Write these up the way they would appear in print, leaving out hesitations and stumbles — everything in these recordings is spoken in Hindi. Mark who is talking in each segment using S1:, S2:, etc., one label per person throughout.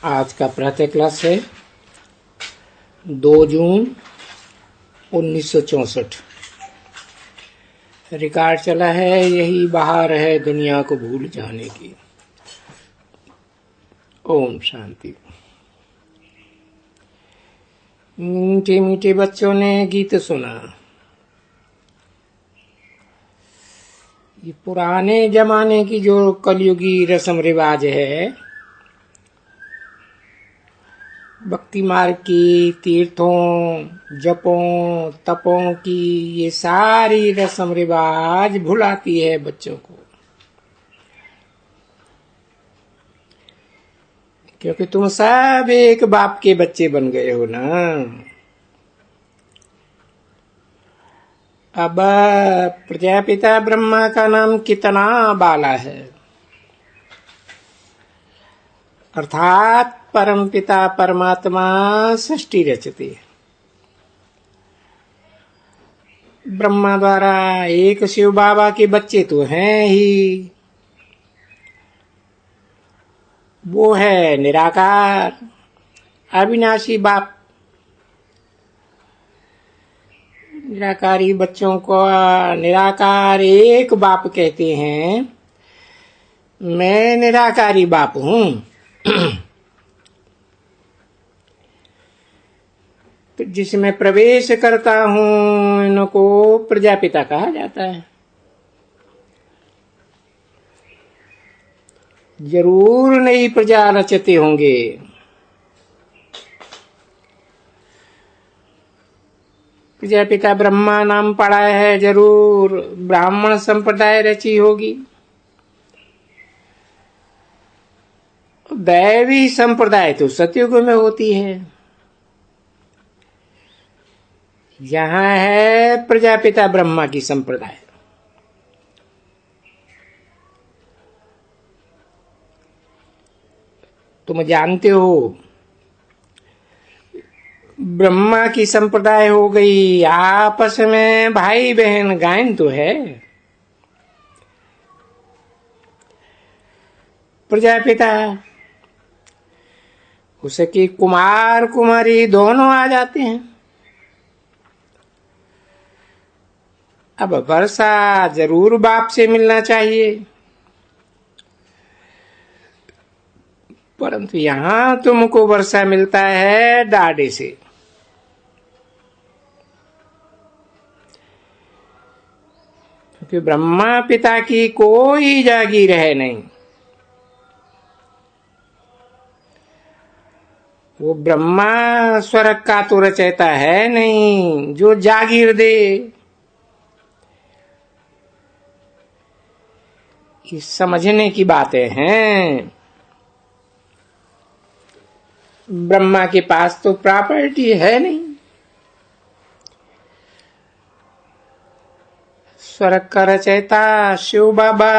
S1: आज का प्रातः क्लास है 2 जून 1964। रिकॉर्ड चला है यही बहार है दुनिया को भूल जाने की। ओम शांति। मीठे मीठे बच्चों ने गीत सुना। ये पुराने जमाने की जो कलयुगी रस्म रिवाज है, भक्ति मार्ग की, तीर्थों, जपों, तपों की, ये सारी रस्म रिवाज भुलाती है बच्चों को। क्योंकि तुम सब एक बाप के बच्चे बन गए हो ना। अब प्रजापिता ब्रह्मा का नाम कितना बाला है, अर्थात परमपिता परमात्मा सृष्टि रचते। ब्रह्मा द्वारा एक शिव बाबा के बच्चे तो हैं ही। वो है निराकार अविनाशी बाप। निराकारी बच्चों को निराकार एक बाप कहते हैं। मैं निराकारी बाप हूं। तो जिसमें प्रवेश करता हूं इनको प्रजापिता कहा जाता है। जरूर नई प्रजा रचते होंगे। प्रजापिता ब्रह्मा नाम पड़ा है, जरूर ब्राह्मण संप्रदाय रची होगी। दैवी संप्रदाय तो सतयुग में होती है। यहाँ है प्रजापिता ब्रह्मा की संप्रदाय। तुम जानते हो ब्रह्मा की संप्रदाय हो गई, आपस में भाई बहन गायन तो है। प्रजापिता उसके कुमार कुमारी दोनों आ जाते हैं। अब वर्षा जरूर बाप से मिलना चाहिए, परंतु यहां तुमको वर्षा मिलता है डाडे से। क्योंकि ब्रह्मा पिता की कोई जागीर है नहीं। वो ब्रह्मा स्वर्ग का तो रचयिता है नहीं जो जागीर दे। ये समझने की बातें हैं। ब्रह्मा के पास तो प्रॉपर्टी है नहीं। स्वर्ग का रचयिता शिव बाबा,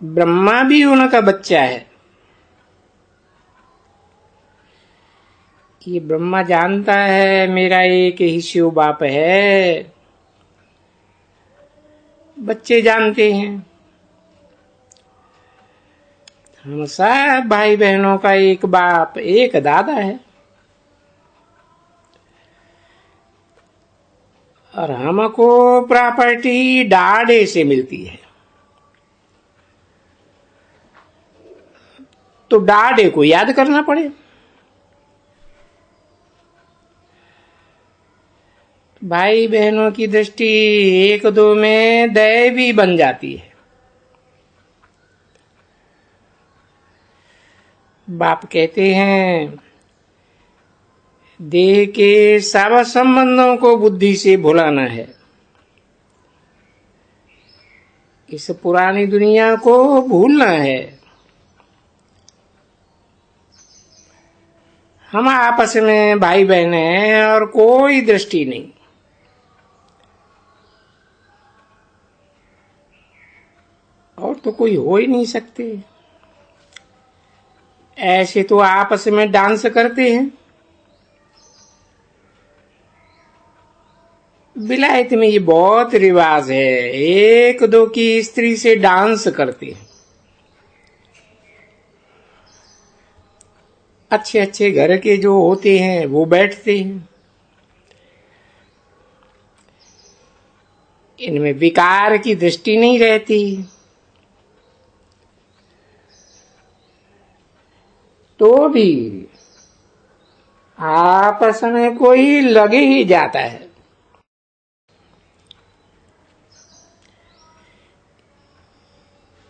S1: ब्रह्मा भी उनका बच्चा है। ये ब्रह्मा जानता है मेरा एक ही शिव बाप है। बच्चे जानते हैं हम सब भाई बहनों का एक बाप एक दादा है। और हमको प्रॉपर्टी डाडे से मिलती है। तो डाडे को याद करना पड़े। भाई बहनों की दृष्टि एक दो में दैवी बन जाती है। बाप कहते हैं देह के सब संबंधों को बुद्धि से भुलाना है। इस पुरानी दुनिया को भूलना है। हम आपस में भाई बहन हैं और कोई दृष्टि नहीं। और तो कोई हो ही नहीं सकते। ऐसे तो आपस में डांस करते हैं। विलायत में ये बहुत रिवाज है, एक दो की स्त्री से डांस करते हैं। अच्छे अच्छे घर के जो होते हैं वो बैठते हैं। इनमें विकार की दृष्टि नहीं रहती, तो भी आपस में कोई लगे ही जाता है।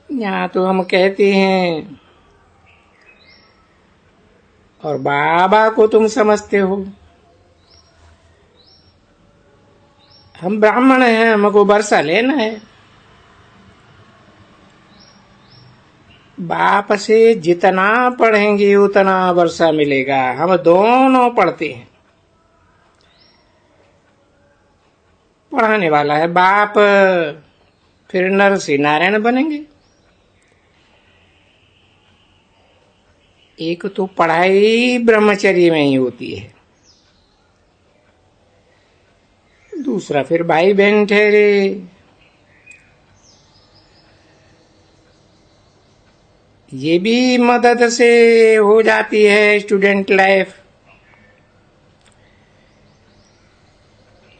S1: यहाँ तो हम कहते हैं और बाबा को तुम समझते हो, हम ब्राह्मण हैं, हमको वर्षा लेना है। बाप से जितना पढ़ेंगे उतना वर्षा मिलेगा। हम दोनों पढ़ते हैं, पढ़ाने वाला है बाप, फिर नर से नारायण बनेंगे। एक तो पढ़ाई ब्रह्मचर्य में ही होती है, दूसरा फिर भाई बहन ठहरे। ये भी मदद से हो जाती है स्टूडेंट लाइफ।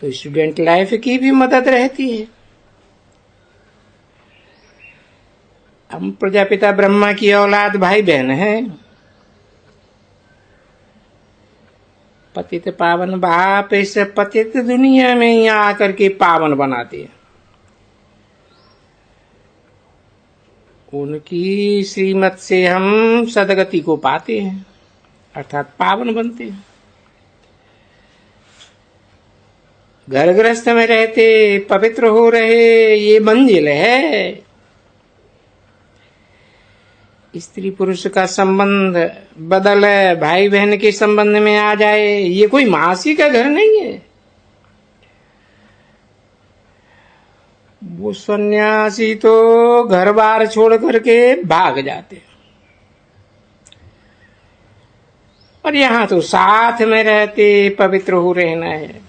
S1: तो स्टूडेंट लाइफ की भी मदद रहती है। हम प्रजापिता ब्रह्मा की औलाद भाई बहन हैं। पतित पावन बाप इस पतित दुनिया में ही आकर के पावन बनाते हैं। उनकी श्रीमत से हम सदगति को पाते हैं, अर्थात पावन बनते हैं। घर गृहस्थ में रहते पवित्र हो रहे, ये मंजिल है। स्त्री पुरुष का संबंध बदल भाई बहन के संबंध में आ जाए, ये कोई मासी का घर नहीं है। वो सन्यासी तो घर बार छोड़ करके भाग जाते, और यहाँ तो साथ में रहते पवित्र हो रहना है।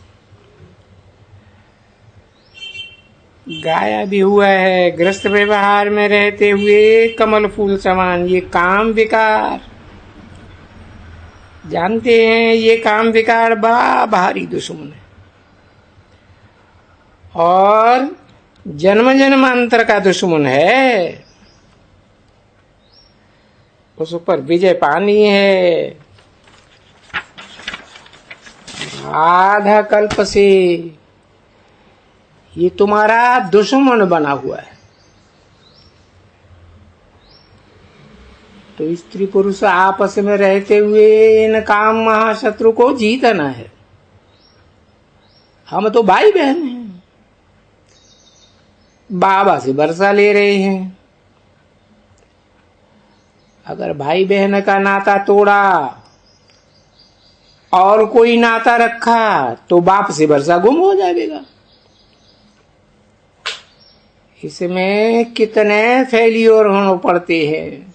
S1: गाया भी हुआ है, गृहस्थ व्यवहार में रहते हुए कमल फूल समान। ये काम विकार, जानते हैं ये काम विकार बड़ा भारी दुश्मन है, और जन्म जन्मांतर का दुश्मन है। उस पर विजय पानी है। आधा कल्प से ये तुम्हारा दुश्मन बना हुआ है। तो स्त्री पुरुष आपस में रहते हुए इन काम महाशत्रु को जीतना है। हम तो भाई बहन हैं, बाबा से वर्षा ले रहे हैं। अगर भाई बहन का नाता तोड़ा और कोई नाता रखा तो बाप से वर्षा गुम हो जाएगा। इसमें कितने फेलियर होने पड़ते हैं।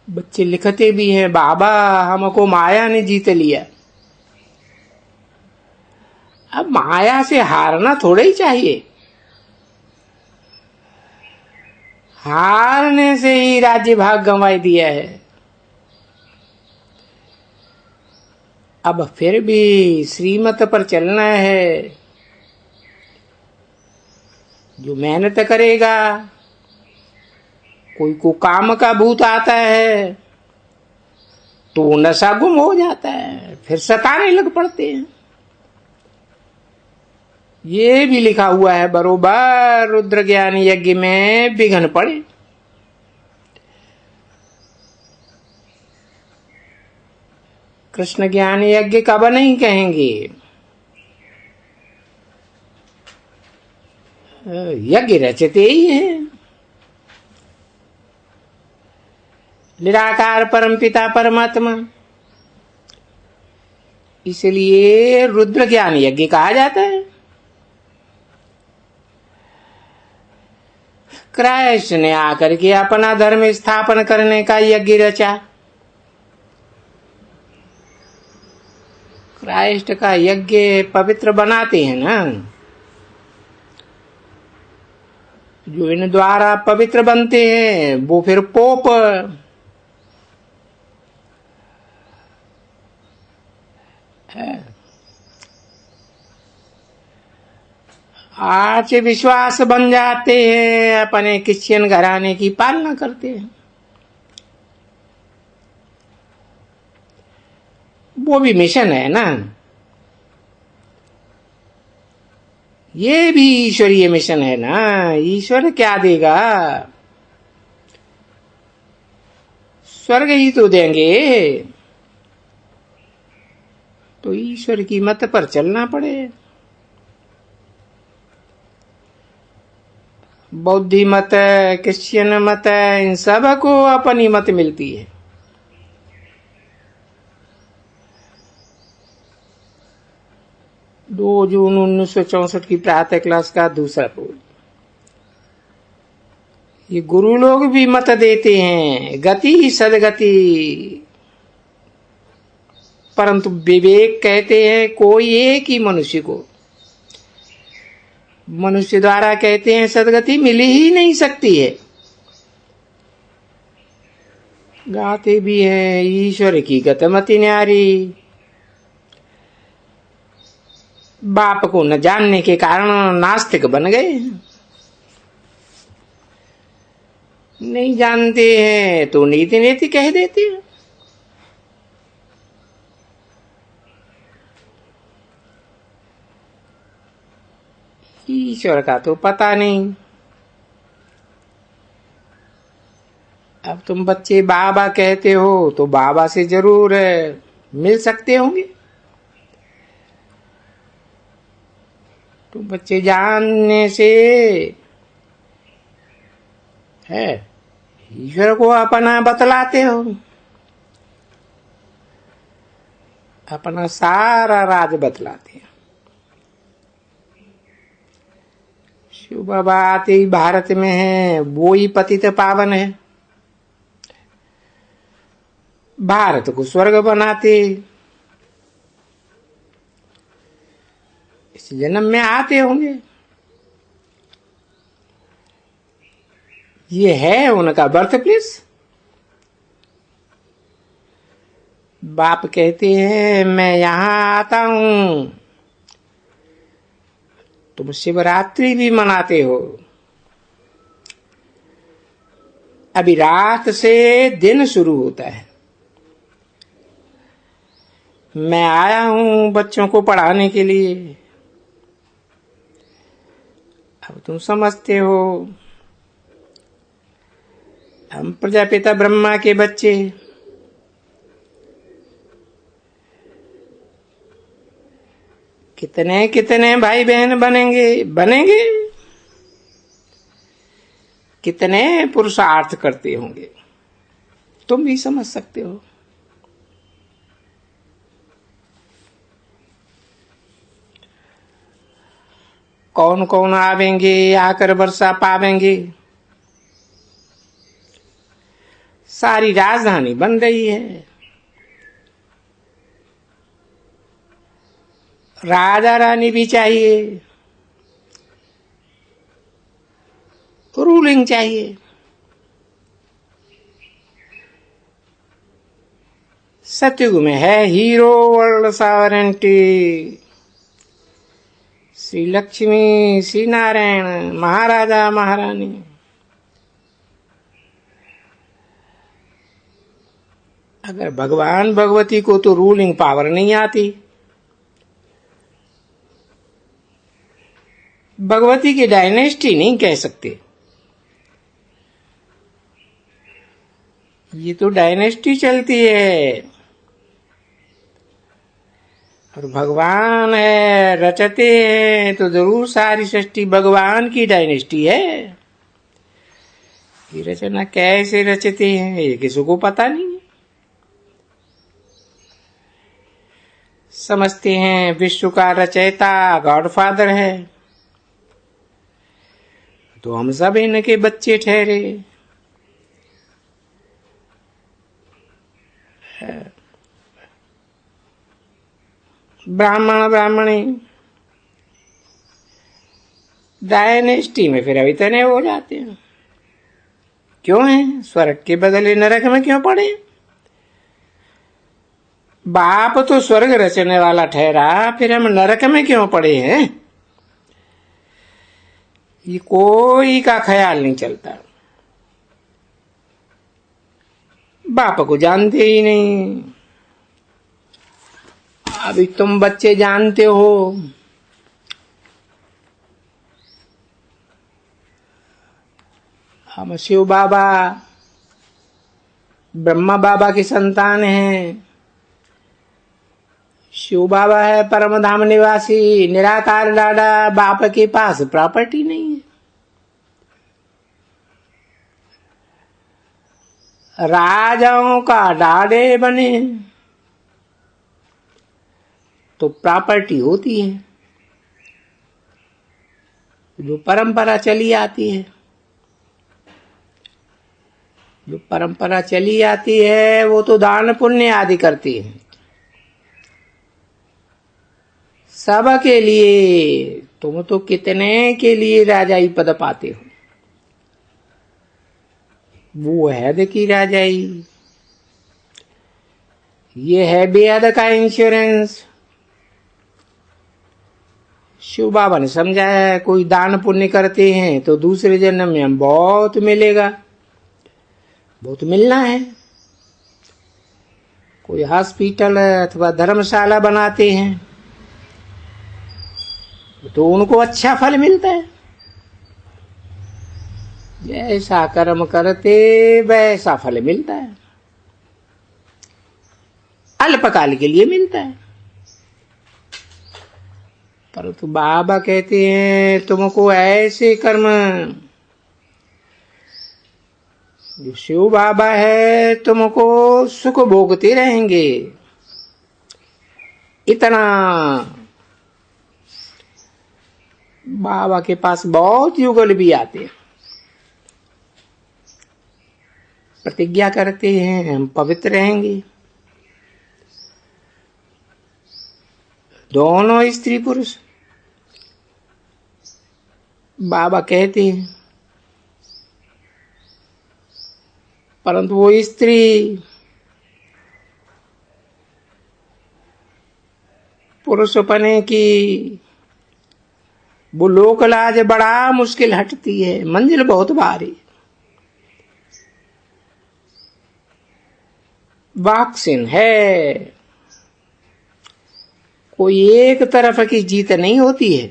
S1: बच्चे लिखते भी हैं, बाबा हमको माया ने जीत लिया। अब माया से हारना थोड़ा ही चाहिए, हारने से ही राज्य भाग गंवाई दिया है। अब फिर भी श्रीमत पर चलना है। जो मेहनत करेगा, कोई को काम का भूत आता है तो नशा गुम हो जाता है, फिर सताने लग पड़ते हैं। ये भी लिखा हुआ है बरोबर रुद्र ज्ञान यज्ञ में, विघ्न पड़े। कृष्ण ज्ञान यज्ञ कब नहीं कहेंगे, यज्ञ रचते ही हैं। निराकार परमपिता परमात्मा, इसलिए रुद्र ज्ञान यज्ञ कहा जाता है। कृष्ण ने आकर के अपना धर्म स्थापन करने का यज्ञ रचा। क्राइस्ट का यज्ञ पवित्र बनाते हैं ना, जो इन द्वारा पवित्र बनते हैं वो फिर पोप आज विश्वास बन जाते हैं, अपने क्रिश्चियन घराने की पालना करते हैं। वो भी मिशन है ना, ये भी ईश्वरीय मिशन है ना। ईश्वर क्या देगा? स्वर्ग ही तो देंगे। तो ईश्वर की मत पर चलना पड़े। बौद्धी मत, क्रिश्चियन मत, इन सब को अपनी मत मिलती है। 2 जून 1964 की प्रातः क्लास का दूसरा बोल। ये गुरु लोग भी मत देते हैं, गति सदगति, परंतु विवेक कहते हैं कोई एक ही मनुष्य को, मनुष्य द्वारा कहते हैं सदगति मिल ही नहीं सकती है। गाते भी है ईश्वर की गतमति न्यारी। बाप को न जानने के कारण नास्तिक बन गए। नहीं जानते हैं तो नीति नीति कह देते हैं। ईश्वर का तो पता नहीं। अब तुम बच्चे बाबा कहते हो तो बाबा से जरूर मिल सकते होंगे। तुम बच्चे जानने से है ईश्वर को अपना बतलाते हो, अपना सारा राज बतलाते हो। शिव बाबा आते ही भारत में है, वो ही पतित पावन है। भारत को स्वर्ग बनाते, इस जन्म में आते होंगे। ये है उनका बर्थ प्लेस। बाप कहते हैं मैं यहां आता हूं। तुम शिवरात्रि भी मनाते हो। अभी रात से दिन शुरू होता है। मैं आया हूं बच्चों को पढ़ाने के लिए। अब तुम समझते हो हम प्रजापिता ब्रह्मा के बच्चे। कितने कितने भाई बहन बनेंगे, कितने पुरुषार्थ करते होंगे, तुम भी समझ सकते हो। कौन कौन आवेंगे, आकर वर्षा पावेंगे। सारी राजधानी बन रही है। राजा रानी भी चाहिए, रूलिंग चाहिए। सतयुग में है hero world sovereignty. Shri Lakshmi, Shri Narayan, महाराजा महारानी। अगर भगवान भगवती को तो रूलिंग पावर नहीं आती। भगवती की डायनेस्टी नहीं कह सकते। ये तो डायनेस्टी चलती है। और भगवान है, रचते हैं तो जरूर सारी सृष्टि भगवान की डायनेस्टी है। ये रचना कैसे रचते हैं ये किसी को पता नहीं। समझते हैं विश्व का रचयिता गॉडफादर है, तो हम सब इनके बच्चे ठहरे। ब्राह्मण ब्राह्मणी डायनेस्टी में फिर अभी तने हो जाते हैं। क्यों है? स्वर्ग के बदले नरक में क्यों पड़े? बाप तो स्वर्ग रचने वाला ठहरा, फिर हम नरक में क्यों पड़े हैं? ये कोई का ख्याल नहीं चलता। बाप को जानते ही नहीं। अभी तुम बच्चे जानते हो, हम शिव बाबा ब्रह्मा बाबा की संतान हैं। शिव बाबा है परम धाम निवासी, निराकार लाडा। बाप के पास प्रॉपर्टी नहीं है। राजाओं का डाड़े बने तो प्रॉपर्टी होती है, जो परंपरा चली आती है। जो परंपरा चली आती है वो तो दान पुण्य आदि करती है सबके लिए। तुम तो कितने के लिए राजाई पद पाते हो। वो है की राजाई, ये है बेहद का इंश्योरेंस। शिव बाबा ने समझाया, कोई दान पुण्य करते हैं तो दूसरे जन्म में हम बहुत मिलेगा, बहुत मिलना है। कोई हॉस्पिटल अथवा धर्मशाला बनाते हैं तो उनको अच्छा फल मिलता है। जैसा कर्म करते वैसा फल मिलता है, अल्पकाल के लिए मिलता है। परंतु बाबा कहते हैं तुमको ऐसे कर्म, जो शिव बाबा है तुमको सुख भोगते रहेंगे। इतना बाबा के पास बहुत युगल भी आते हैं, प्रतिज्ञा करते हैं हम पवित्र रहेंगे। दोनों स्त्री पुरुष बाबा कहते हैं, परंतु वो स्त्री पुरुषपने की वो लोकलाज बड़ा मुश्किल हटती है, मंजिल बहुत भारी। वाक्सिन है, कोई एक तरफ की जीत नहीं होती है।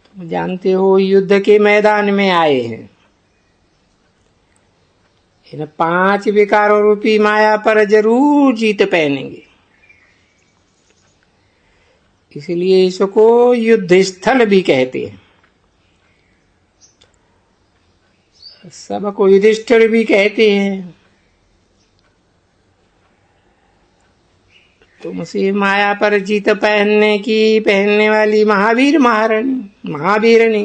S1: तुम जानते हो युद्ध के मैदान में आए हैं, इन 5 विकारों रूपी माया पर जरूर जीत पहनेंगे। इसलिए इसको युद्ध स्थल भी कहते हैं। सबको युधिष्ठिर भी कहते हैं। तुमसे माया पर जीत पहनने वाली महावीर महावीरनी,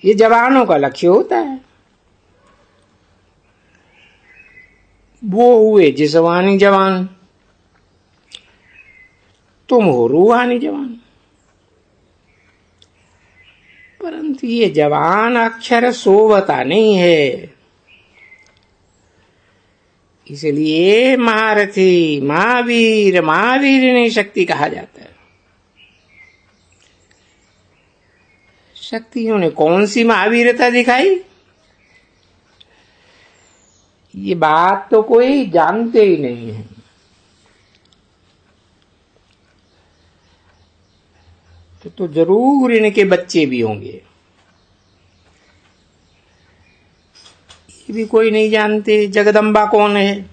S1: ये जवानों का लक्ष्य होता है। वो हुए जिस्मानी जवान, तुम हो रूहानी जवान। परंतु ये जवान अक्षर सोवता नहीं है, इसलिए महारथी महावीरनी शक्ति कहा जाता है। शक्तियों ने कौन सी महावीरता दिखाई, ये बात तो कोई जानते ही नहीं है। तो जरूर इनके बच्चे भी होंगे, ये भी कोई नहीं जानते। जगदम्बा कौन है,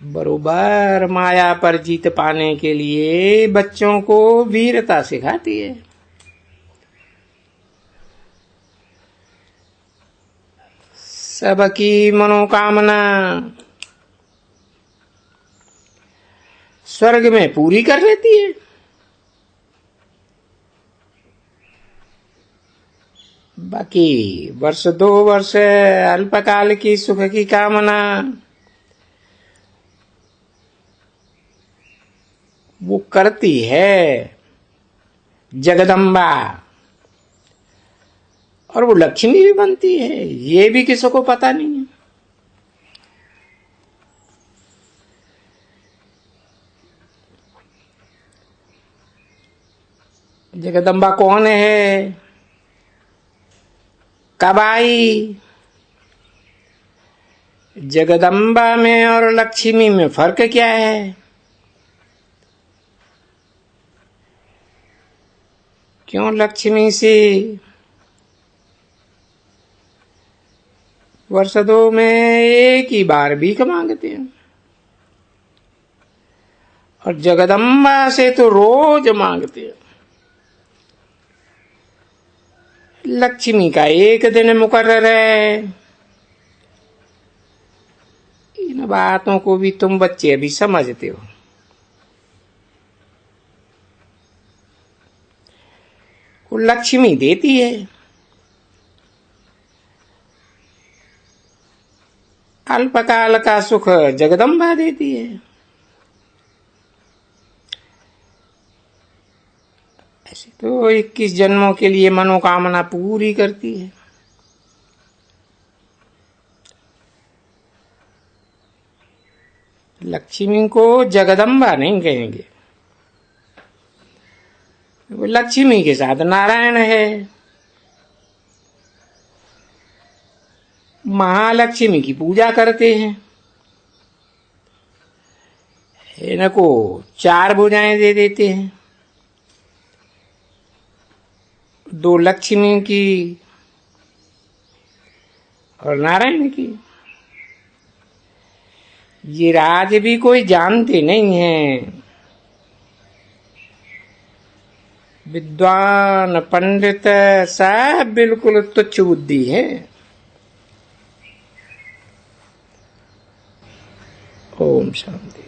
S1: बरोबर माया पर जीत पाने के लिए बच्चों को वीरता सिखाती है। सबकी मनोकामना स्वर्ग में पूरी कर लेती है। बाकी 1 2 वर्ष अल्पकाल की सुख की कामना वो करती है जगदम्बा। और वो लक्ष्मी भी बनती है, ये भी किसी को पता नहीं है। जगदम्बा कौन है, कब आई? जगदम्बा में और लक्ष्मी में फर्क क्या है? क्यों लक्ष्मी से वर्ष 2 में एक ही बार भीख मांगते हैं, और जगदम्बा से तो रोज मांगते हैं। लक्ष्मी का एक दिन मुकर्रर है। इन बातों को भी तुम बच्चे अभी समझते हो। वो लक्ष्मी देती है, अल्पकाल का सुख जगदम्बा देती है। ऐसे तो 21 जन्मों के लिए मनोकामना पूरी करती है। लक्ष्मी को जगदम्बा नहीं कहेंगे, वो लक्ष्मी के साथ नारायण है। महालक्ष्मी की पूजा करते हैं, इनको 4 भुजाएं दे देते हैं, 2 लक्ष्मी की और नारायण की। ये राज भी कोई जानते नहीं है। विद्वान पंडित सब बिल्कुल तुच्छ बुद्धि है। ओम शांति।